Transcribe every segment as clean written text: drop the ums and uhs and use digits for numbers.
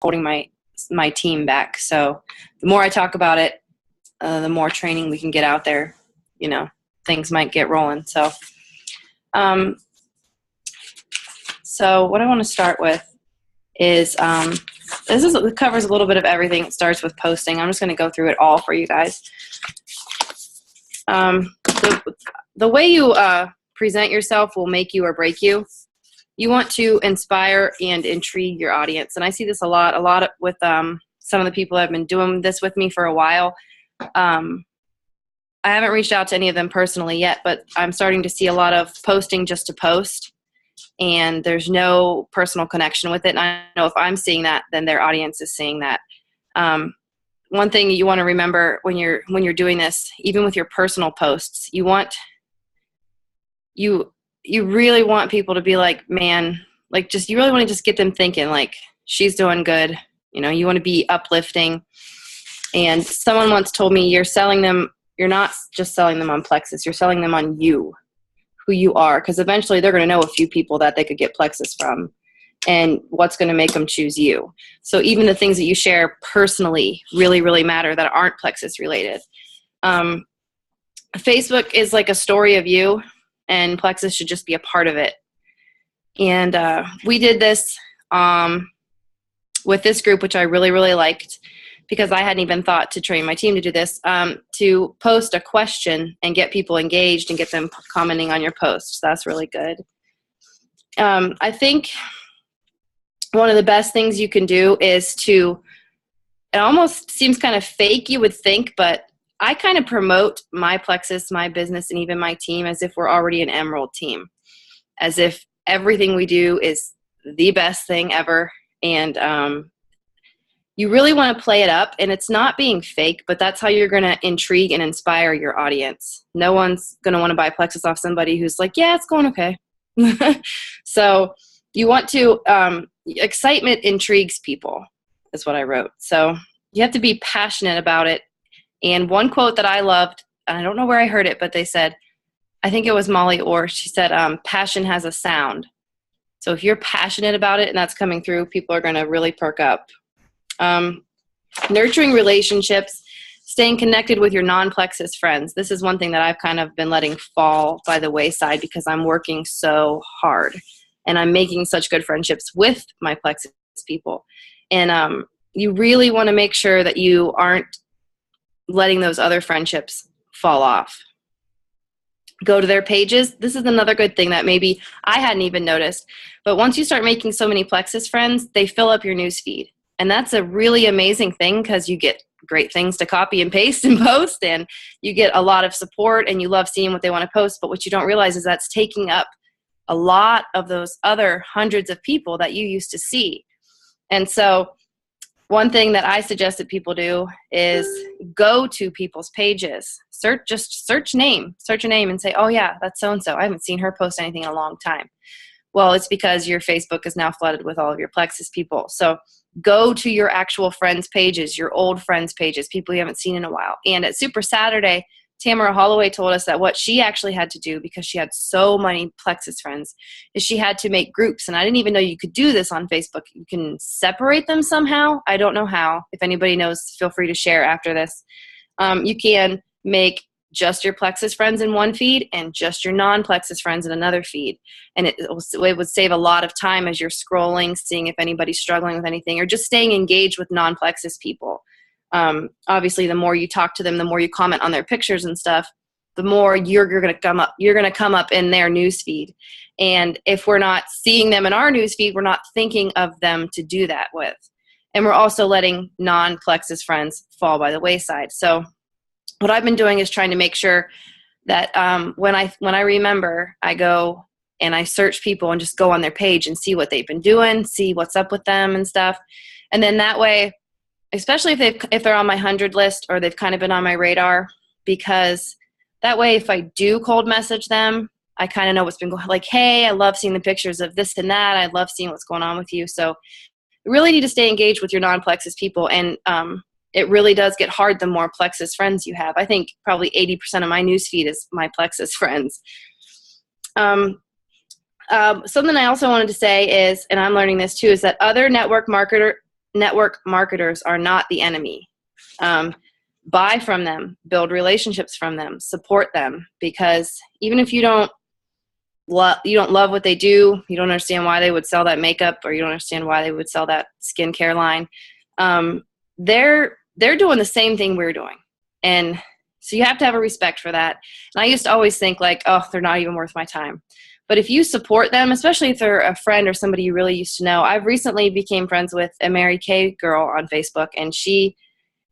holding my team back. So the more I talk about it, the more training we can get out there, things might get rolling. So, so what I want to start with is, it covers a little bit of everything. It starts with posting. I'm just going to go through it all for you guys. The way you present yourself will make you or break you. You want to inspire and intrigue your audience. And I see this a lot with some of the people that have been doing this with me for a while. I haven't reached out to any of them personally yet, but I'm starting to see a lot of posting just to post, and there's no personal connection with it. And I know if I'm seeing that, then their audience is seeing that. One thing you want to remember when you're doing this, even with your personal posts, you really want people to be like, man, like, you really want to just get them thinking like, she's doing good. You want to be uplifting. And someone once told me, you're not just selling them on Plexus, you're selling them on you, who you are, because eventually they're going to know a few people that they could get Plexus from, and what's going to make them choose you. So even the things that you share personally really, really matter that aren't Plexus related. Facebook is like a story of you, and Plexus should just be a part of it. And we did this with this group, which I really, really liked, because I hadn't even thought to train my team to do this, to post a question and get people engaged and get them commenting on your posts. That's really good. I think one of the best things you can do is it almost seems kind of fake, you would think, but I kind of promote my Plexus, my business, and even my team as if we're already an Emerald team, as if everything we do is the best thing ever. And you really want to play it up, and it's not being fake, but that's how you're going to intrigue and inspire your audience. No one's going to want to buy Plexus off somebody who's like, yeah, it's going okay. So you want to, excitement intrigues people, is what I wrote. So you have to be passionate about it. And one quote that I loved, and I don't know where I heard it, but they said, I think it was Molly Orr, she said, passion has a sound. So if you're passionate about it and that's coming through, people are going to really perk up. Nurturing relationships, staying connected with your non-Plexus friends. This is one thing that I've kind of been letting fall by the wayside because I'm working so hard and I'm making such good friendships with my Plexus people. And you really want to make sure that you aren't letting those other friendships fall off. Go to their pages. This is another good thing that maybe I hadn't even noticed. But once you start making so many Plexus friends, they fill up your newsfeed. And that's a really amazing thing because you get great things to copy and paste and post, and you get a lot of support, and you love seeing what they want to post. But what you don't realize is that's taking up a lot of those other hundreds of people that you used to see. And so one thing that I suggest that people do is go to people's pages. Search a name and say, oh yeah, that's so-and-so. I haven't seen her post anything in a long time. Well, it's because your Facebook is now flooded with all of your Plexus people. So go to your actual friends' pages, your old friends' pages, people you haven't seen in a while. And at Super Saturday, Tamara Holloway told us that what she actually had to do, because she had so many Plexus friends, is she had to make groups. And I didn't even know you could do this on Facebook. You can separate them somehow. I don't know how. If anybody knows, feel free to share after this. You can make just your Plexus friends in one feed and just your non-Plexus friends in another feed. And it would save a lot of time as you're scrolling, seeing if anybody's struggling with anything, or just staying engaged with non-Plexus people. Obviously, the more you talk to them, the more you comment on their pictures and stuff, the more you're going to come up. You're going to come up in their newsfeed. And if we're not seeing them in our newsfeed, we're not thinking of them to do that with. And we're also letting non-Plexus friends fall by the wayside. So what I've been doing is trying to make sure that when I remember, I go and I search people and just go on their page and see what they've been doing, see what's up with them and stuff. And then that way, especially if they're on my 100 list or they've kind of been on my radar, because that way if I do cold message them, I kind of know what's been going on. Like, hey, I love seeing the pictures of this and that. I love seeing what's going on with you. So you really need to stay engaged with your non-Plexus people. And it really does get hard the more Plexus friends you have. I think probably 80% of my newsfeed is my Plexus friends. Something I also wanted to say is, and I'm learning this too, is that other network network marketers are not the enemy. Buy from them, build relationships from them, support them, because even if you don't love what they do, you don't understand why they would sell that makeup, or you don't understand why they would sell that skincare line, they're doing the same thing we're doing. And so you have to have a respect for that. And I used to always think like, oh, they're not even worth my time. But if you support them, especially if they're a friend or somebody you really used to know, I've recently became friends with a Mary Kay girl on Facebook, and she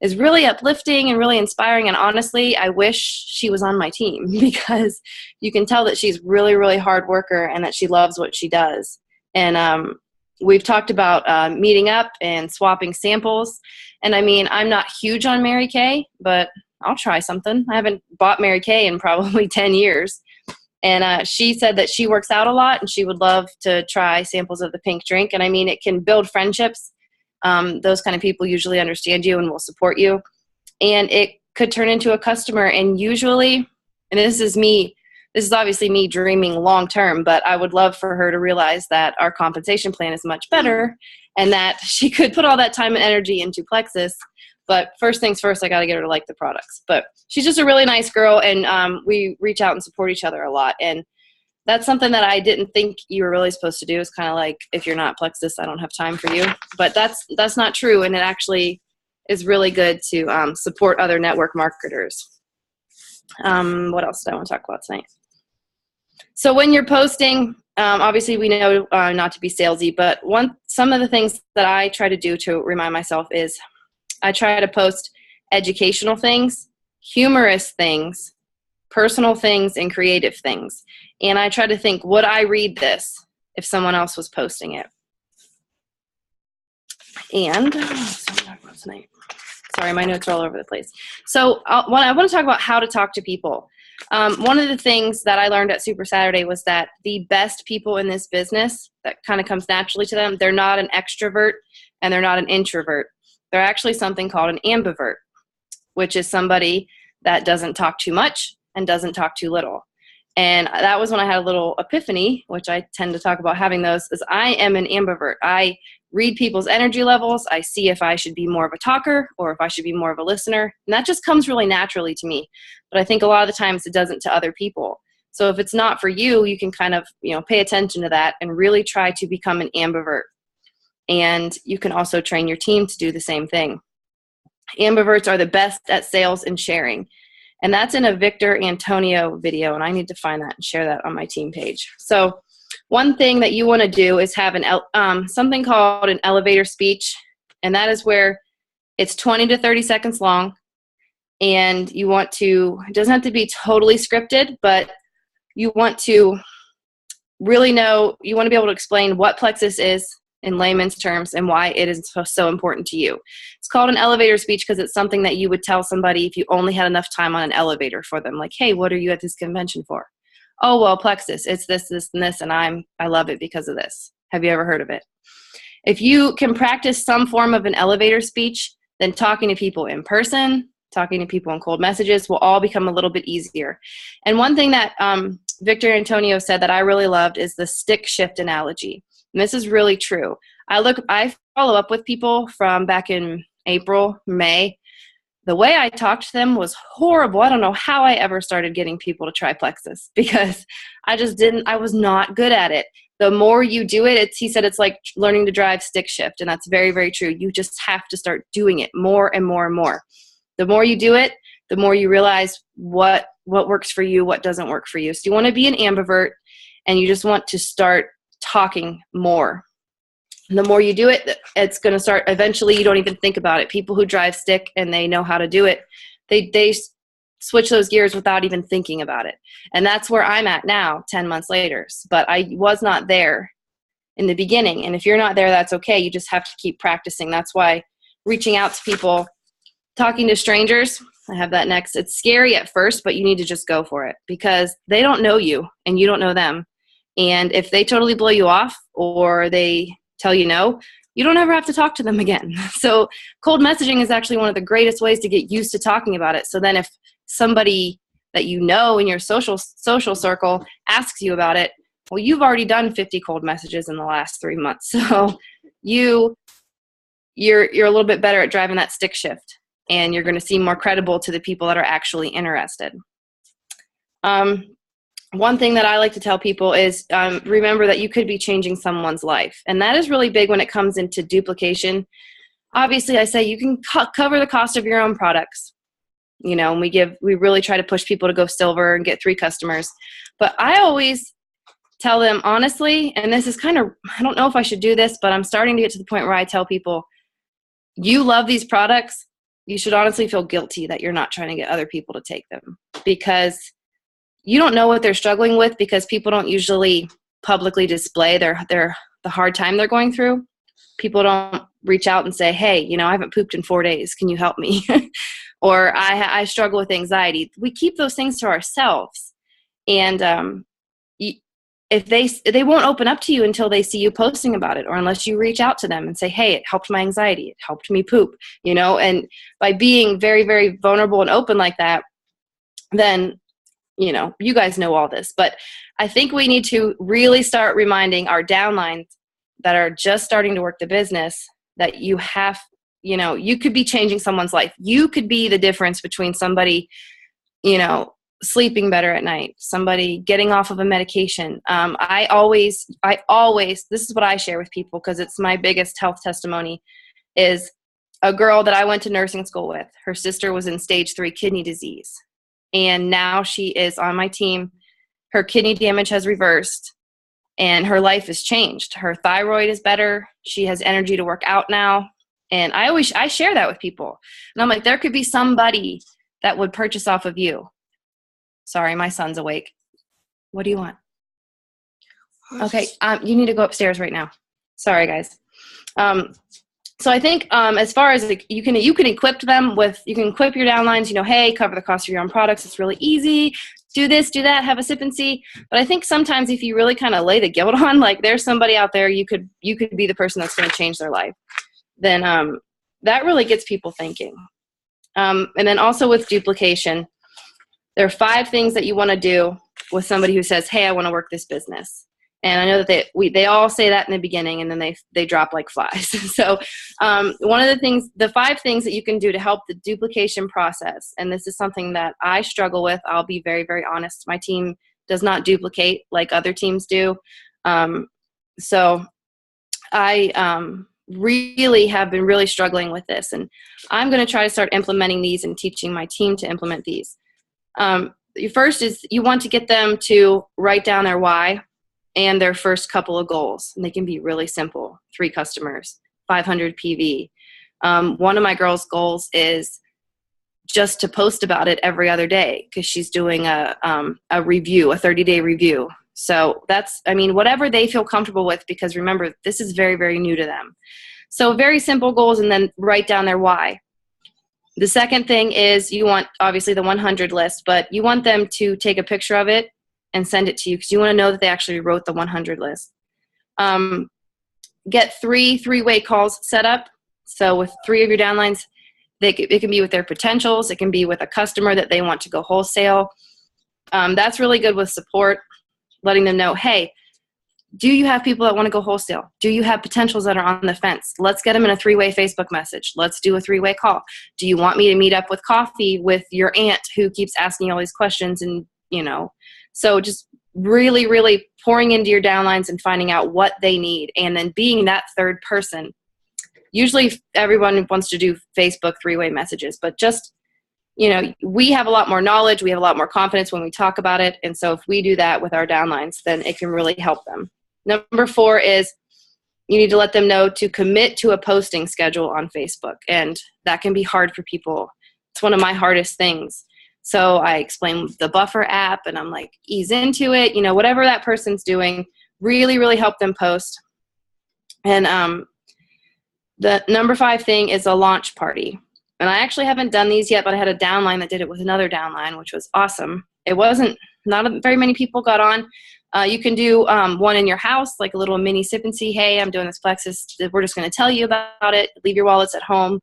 is really uplifting and really inspiring. And honestly, I wish she was on my team, because you can tell that she's really, really hard worker and that she loves what she does. And we've talked about meeting up and swapping samples. And I mean, I'm not huge on Mary Kay, but I'll try something. I haven't bought Mary Kay in probably 10 years. And she said that she works out a lot and she would love to try samples of the pink drink. And I mean, it can build friendships. Those kind of people usually understand you and will support you. And it could turn into a customer. And usually, and this is obviously me dreaming long term, but I would love for her to realize that our compensation plan is much better and that she could put all that time and energy into Plexus. But first things first, I got to get her to like the products. But she's just a really nice girl, and we reach out and support each other a lot. And that's something that I didn't think you were really supposed to do. It's kind of like, if you're not Plexus, I don't have time for you. But that's not true, and it actually is really good to support other network marketers. What else did I want to talk about tonight? So when you're posting, obviously we know not to be salesy, but some of the things that I try to do to remind myself is I try to post educational things, humorous things, personal things, and creative things. And I try to think, would I read this if someone else was posting it? And sorry, my notes are all over the place. So I want to talk about how to talk to people. One of the things that I learned at Super Saturday was that the best people in this business, that kind of comes naturally to them, they're not an extrovert and they're not an introvert. They're actually something called an ambivert, which is somebody that doesn't talk too much and doesn't talk too little. And that was when I had a little epiphany, which I tend to talk about having those, is I am an ambivert. I read people's energy levels. I see if I should be more of a talker or if I should be more of a listener. And that just comes really naturally to me. But I think a lot of the times it doesn't to other people. So if it's not for you, you can kind of, pay attention to that and really try to become an ambivert. And you can also train your team to do the same thing. Ambiverts are the best at sales and sharing. And that's in a Victor Antonio video, and I need to find that and share that on my team page. So one thing that you want to do is have something called an elevator speech, and that is where it's 20 to 30 seconds long, and you want to, it doesn't have to be totally scripted, but you want to really know, you want to be able to explain what Plexus is in layman's terms and why it is so important to you. It's called an elevator speech because it's something that you would tell somebody if you only had enough time on an elevator for them. Like, hey, what are you at this convention for? Oh, well, Plexus, it's this, this, and this, and I love it because of this. Have you ever heard of it? If you can practice some form of an elevator speech, then talking to people in person, talking to people in cold messages will all become a little bit easier. And one thing that Victor Antonio said that I really loved is the stick shift analogy. And this is really true. I follow up with people from back in April, May. The way I talked to them was horrible. I don't know how I ever started getting people to try Plexus because I was not good at it. The more you do it, he said it's like learning to drive stick shift. And that's very, very true. You just have to start doing it more and more and more. The more you do it, the more you realize what works for you, what doesn't work for you. So you want to be an ambivert and you just want to start talking more. And the more you do it, it's going to start, eventually you don't even think about it. People who drive stick and they know how to do it, they switch those gears without even thinking about it. And that's where I'm at now, 10 months later. But I was not there in the beginning. And if you're not there, that's okay. You just have to keep practicing. That's why reaching out to people, talking to strangers, I have that next. It's scary at first, but you need to just go for it because they don't know you and you don't know them. And if they totally blow you off or they tell you no, you don't ever have to talk to them again. So cold messaging is actually one of the greatest ways to get used to talking about it. So then if somebody that you know in your social circle asks you about it, well, you've already done 50 cold messages in the last 3 months. So you you're a little bit better at driving that stick shift, and you're going to seem more credible to the people that are actually interested. One thing that I like to tell people is remember that you could be changing someone's life. And that is really big when it comes into duplication. Obviously, I say you can cover the cost of your own products. You know, and we really try to push people to go silver and get 3 customers. But I always tell them honestly, and this is kind of, I don't know if I should do this, but I'm starting to get to the point where I tell people, you love these products, you should honestly feel guilty that you're not trying to get other people to take them, because you don't know what they're struggling with, because people don't usually publicly display the hard time they're going through. People don't reach out and say, hey, you know, I haven't pooped in 4 days. Can you help me? Or I struggle with anxiety. We keep those things to ourselves. And if they won't open up to you until they see you posting about it, or unless you reach out to them and say, hey, it helped my anxiety. It helped me poop, you know, and by being very, very vulnerable and open like that, then, you know, you guys know all this. But I think we need to really start reminding our downlines that are just starting to work the business that you have, you know, you could be changing someone's life. You could be the difference between somebody, you know, sleeping better at night, somebody getting off of a medication. I always, this is what I share with people because it's my biggest health testimony, is a girl that I went to nursing school with. Her sister was in stage 3 kidney disease. And now she is on my team. Her kidney damage has reversed and her life has changed. Her thyroid is better. She has energy to work out now. And I share that with people. And I'm like, there could be somebody that would purchase off of you. Sorry, my son's awake. What do you want? Okay, you need to go upstairs right now. Sorry, guys. So I think as far as like, you can equip them with, you can equip your downlines, you know, hey, cover the cost of your own products. It's really easy. Do this, do that, have a sip and see. But I think sometimes if you really kind of lay the guilt on, like there's somebody out there, you could be the person that's going to change their life. Then that really gets people thinking. And then also with duplication, there are 5 things that you want to do with somebody who says, hey, I want to work this business. And I know that they all say that in the beginning, and then they drop like flies. So one of the 5 things that you can do to help the duplication process, and this is something that I struggle with, I'll be very, very honest. My team does not duplicate like other teams do. So I really have been really struggling with this, and I'm going to try to start implementing these and teaching my team to implement these. First is you want to get them to write down their why and their first couple of goals. And they can be really simple: 3 customers, 500 PV. One of my girls' goals is just to post about it every other day, because she's doing a review, a 30-day review. So that's, I mean, whatever they feel comfortable with, because remember, this is very, very new to them. So very simple goals, and then write down their why. The second thing is you want, obviously, the 100 list, but you want them to take a picture of it and send it to you, because you want to know that they actually wrote the 100 list. Get 3 three-way calls set up. So with 3 of your downlines, it can be with their potentials. It can be with a customer that they want to go wholesale. That's really good with support, letting them know, hey, do you have people that want to go wholesale? Do you have potentials that are on the fence? Let's get them in a 3-way Facebook message. Let's do a 3-way call. Do you want me to meet up with coffee with your aunt who keeps asking all these questions? And, you know, so just really, really pouring into your downlines and finding out what they need, and then being that third person. Usually everyone wants to do Facebook 3-way messages, but just, you know, we have a lot more knowledge. We have a lot more confidence when we talk about it. And so if we do that with our downlines, then it can really help them. Number 4 is you need to let them know to commit to a posting schedule on Facebook. And that can be hard for people. It's one of my hardest things. So I explain the Buffer app, and I'm like, ease into it. You know, whatever that person's doing, really, really help them post. And the number 5 thing is a launch party. And I actually haven't done these yet, but I had a downline that did it with another downline, which was awesome. Not very many people got on. You can do one in your house, like a little mini sip and see, hey, I'm doing this Plexus. We're just going to tell you about it. Leave your wallets at home.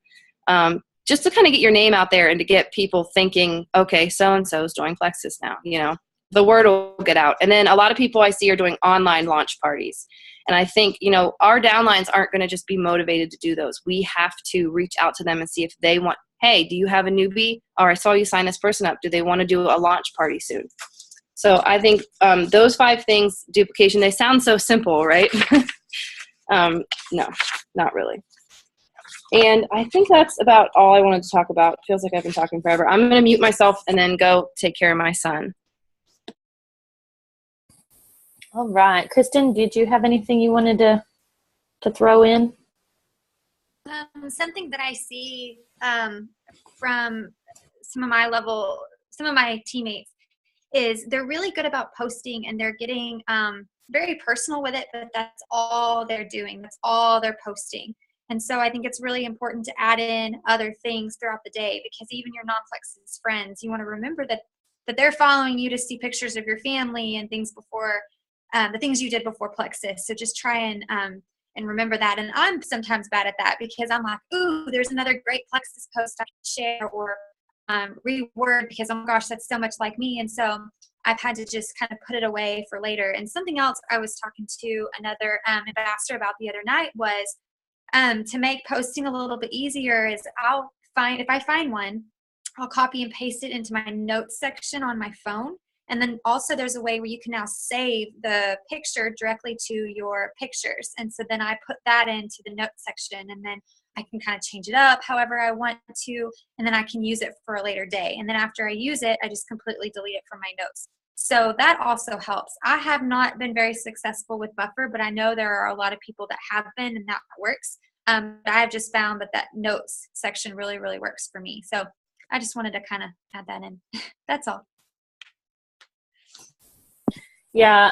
Just to kind of get your name out there and to get people thinking, okay, so-and-so is doing Plexus now, you know. the word will get out. And then a lot of people I see are doing online launch parties. And I think, our downlines aren't going to just be motivated to do those. We have to reach out to them and see if they want, hey, do you have a newbie? Or I saw you sign this person up. Do they want to do a launch party soon? So I think those 5 things, duplication, they sound so simple, right? No, not really. And I think that's about all I wanted to talk about. It feels like I've been talking forever. I'm going to mute myself and then go take care of my son. All right. Kristen, did you have anything you wanted to throw in? Something that I see from some of my teammates is they're really good about posting, and they're getting very personal with it, but that's all they're doing. That's all they're posting. And so I think it's really important to add in other things throughout the day, because even your non-Plexus friends, you want to remember that they're following you to see pictures of your family and things before the things you did before Plexus. So just try and remember that. And I'm sometimes bad at that, because I'm like, ooh, there's another great Plexus post I can share or reword, because, oh my gosh, that's so much like me. And so I've had to just kind of put it away for later. And something else I was talking to another ambassador about the other night was to make posting a little bit easier is if I find one, I'll copy and paste it into my notes section on my phone. And then also there's a way where you can now save the picture directly to your pictures. And so then I put that into the notes section, and then I can kind of change it up however I want to, and then I can use it for a later day. And then after I use it, I just completely delete it from my notes. So that also helps. I have not been very successful with Buffer, but I know there are a lot of people that have been, and that works. I have just found that notes section really, really works for me. So I just wanted to kind of add that in. That's all. Yeah,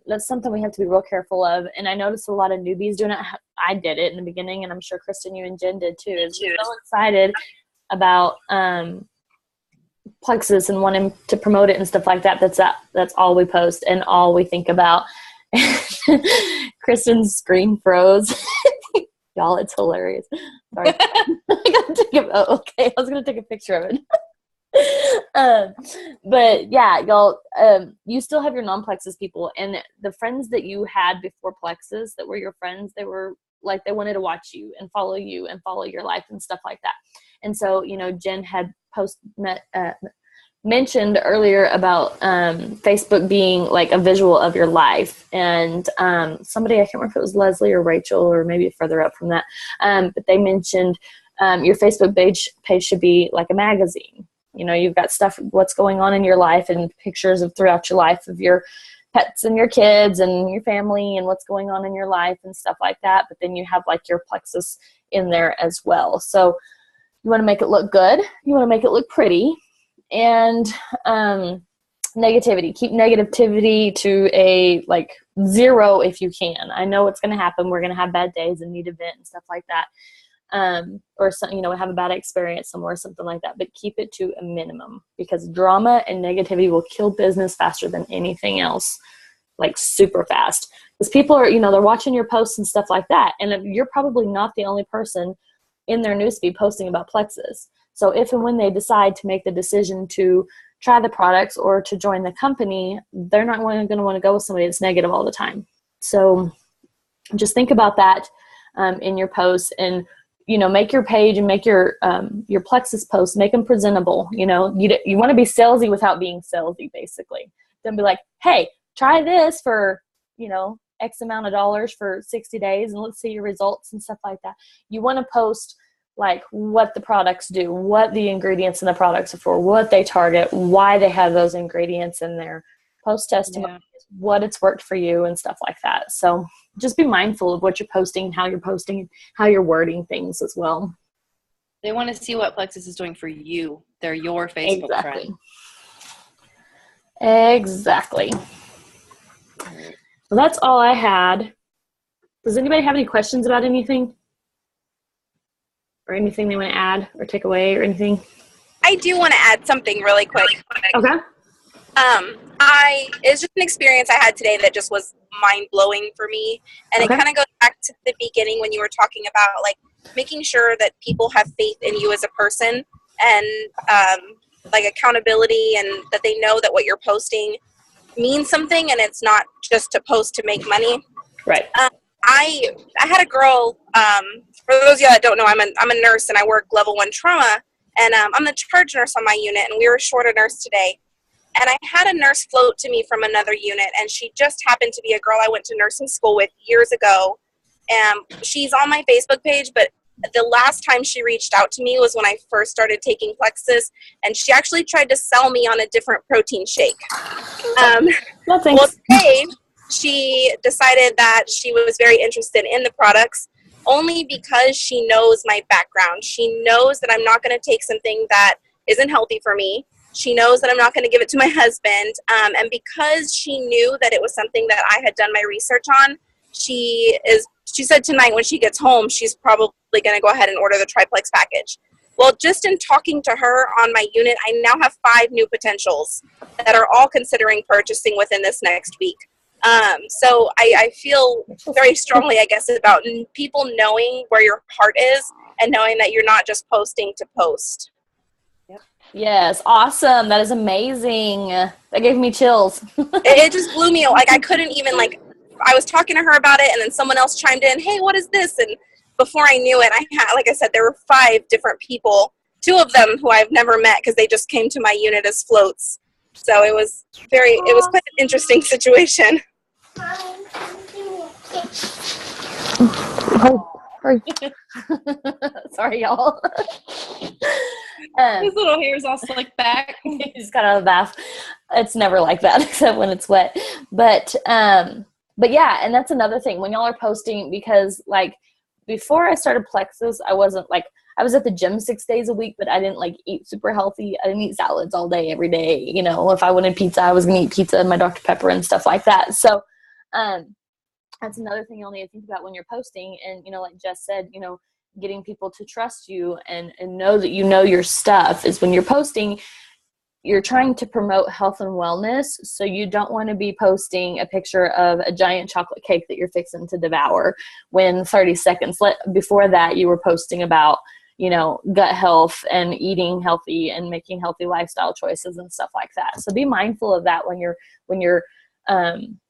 that's something we have to be real careful of. And I noticed a lot of newbies doing it. I did it in the beginning, and I'm sure Kristen, you and Jen did too. Is we're so excited about Plexus and wanting to promote it and stuff like that. That's all we post and all we think about. Kristen's screen froze. Y'all, it's hilarious. Sorry. Okay, I was gonna take a picture of it. But yeah, y'all, you still have your non-Plexus people, and the friends that you had before Plexus that were your friends, they were like, they wanted to watch you and follow your life and stuff like that. And so, Jen had mentioned earlier about Facebook being like a visual of your life, and somebody, I can't remember if it was Leslie or Rachel or maybe further up from that, but they mentioned your Facebook page should be like a magazine. You've got stuff, what's going on in your life, and pictures of throughout your life of your pets and your kids and your family and what's going on in your life and stuff like that. But then you have like your Plexus in there as well. So you want to make it look good. You want to make it look pretty. And negativity. Keep negativity to a like 0 if you can. I know it's going to happen. We're going to have bad days and need event and stuff like that. Or some, have a bad experience somewhere, something like that, but keep it to a minimum, because drama and negativity will kill business faster than anything else, like super fast, because people are, they're watching your posts and stuff like that. And you're probably not the only person in their newsfeed posting about Plexus. So if and when they decide to make the decision to try the products or to join the company, they're not going to want to go with somebody that's negative all the time. So just think about that in your posts, and make your page and make your Plexus posts, make them presentable. You want to be salesy without being salesy, basically. Don't be like, hey, try this for, X amount of dollars for 60 days and let's see your results and stuff like that. You want to post like what the products do, what the ingredients in the products are for, what they target, why they have those ingredients in there. Post testimonies, what it's worked for you and stuff like that. So just be mindful of what you're posting, how you're wording things as well. They want to see what Plexus is doing for you. They're your Facebook friend. Exactly. Well, that's all I had. Does anybody have any questions about anything? Or anything they want to add or take away or anything? I do want to add something really quick. Okay. It's just an experience I had today that just was mind-blowing for me. And It kind of goes back to the beginning when you were talking about, like, making sure that people have faith in you as a person and, like, accountability, and that they know that what you're posting means something and it's not just to post to make money. Right. I had a girl, for those of you that don't know, I'm a nurse and I work level 1 trauma, and I'm the charge nurse on my unit, and we were short a nurse today. And I had a nurse float to me from another unit, and she just happened to be a girl I went to nursing school with years ago. She's on my Facebook page, but the last time she reached out to me was when I first started taking Plexus, and she actually tried to sell me on a different protein shake. No, thanks. Well, today she decided that she was very interested in the products only because she knows my background. She knows that I'm not going to take something that isn't healthy for me. She knows that I'm not going to give it to my husband. And because she knew that it was something that I had done my research on, she said tonight when she gets home, she's probably going to go ahead and order the triplex package. Well, just in talking to her on my unit, I now have 5 new potentials that are all considering purchasing within this next week. So I feel very strongly, I guess, about people knowing where your heart is and knowing that you're not just posting to post. Yes, awesome. That is amazing. That gave me chills. It just blew me. Like, I couldn't even, I was talking to her about it, and then someone else chimed in, hey, what is this? And before I knew it, like I said, there were 5 different people, 2 of them who I've never met because they just came to my unit as floats. So it was quite an interesting situation. Sorry, y'all. His little hair's all slicked back. He just got out of the bath. It's never like that except when it's wet. But yeah, and that's another thing when y'all are posting, because before I started Plexus, I wasn't I was at the gym 6 days a week, but I didn't eat super healthy. I didn't eat salads all day, every day. You know, if I wanted pizza, I was going to eat pizza and my Dr. Pepper and stuff like that. So, that's another thing you'll need to think about when you're posting. And, like Jess said, getting people to trust you and know that you know your stuff is when you're posting, you're trying to promote health and wellness. So you don't want to be posting a picture of a giant chocolate cake that you're fixing to devour when 30 seconds before that you were posting about, gut health and eating healthy and making healthy lifestyle choices and stuff like that. So be mindful of that when you're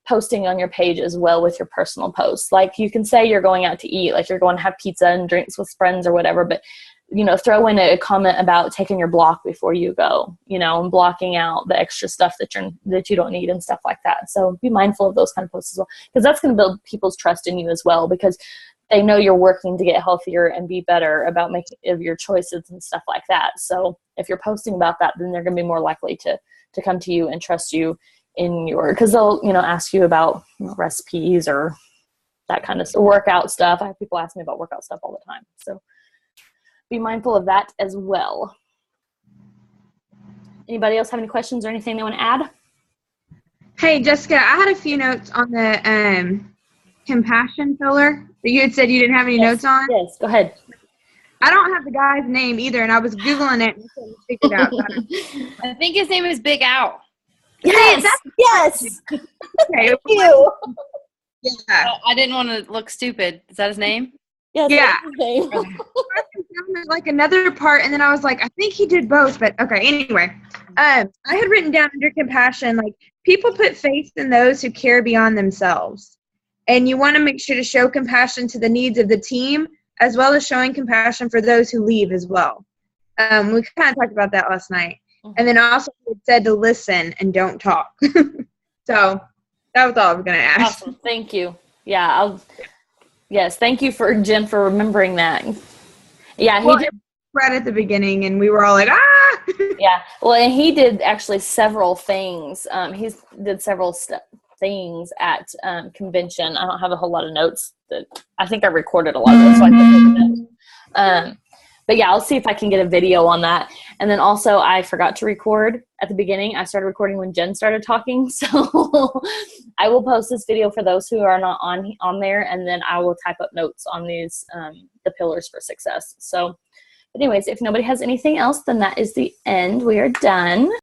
posting on your page as well with your personal posts. You can say you're going out to eat, you're going to have pizza and drinks with friends or whatever, but throw in a comment about taking your block before you go, and blocking out the extra stuff that you don't need and stuff like that. So be mindful of those kind of posts as well, because that's going to build people's trust in you as well, because they know you're working to get healthier and be better about making of your choices and stuff like that. So if you're posting about that, then they're going to be more likely to come to you and trust you because they'll, ask you about recipes or that kind of workout stuff. I have people ask me about workout stuff all the time. So be mindful of that as well. Anybody else have any questions or anything they want to add? Hey, Jessica, I had a few notes on the compassion filler that you had said you didn't have any notes on. Yes, go ahead. I don't have the guy's name either, and I was Googling it and couldn't figure it out. I think his name is Big Al. Yes, yes. Okay. Thank you. Yeah. I didn't want to look stupid. Is that his name? Yes, Yeah. that's his name. Another part, and then I was like, I think he did both, but okay. Anyway, I had written down under compassion, people put faith in those who care beyond themselves, and you want to make sure to show compassion to the needs of the team, as well as showing compassion for those who leave as well. We kind of talked about that last night. And then also it said to listen and don't talk. So that was all I was going to ask. Awesome. Thank you. Yeah. Yes. Thank you Jen for remembering that. Yeah. He did right at the beginning and we were all like, ah! Yeah. Well, and he did actually several things. He did several things at convention. I don't have a whole lot of notes I think I recorded a lot of those. So I took notes. But yeah, I'll see if I can get a video on that. And then also I forgot to record at the beginning. I started recording when Jen started talking. So I will post this video for those who are not on there. And then I will type up notes on these, the pillars for success. So anyways, if nobody has anything else, then that is the end. We are done.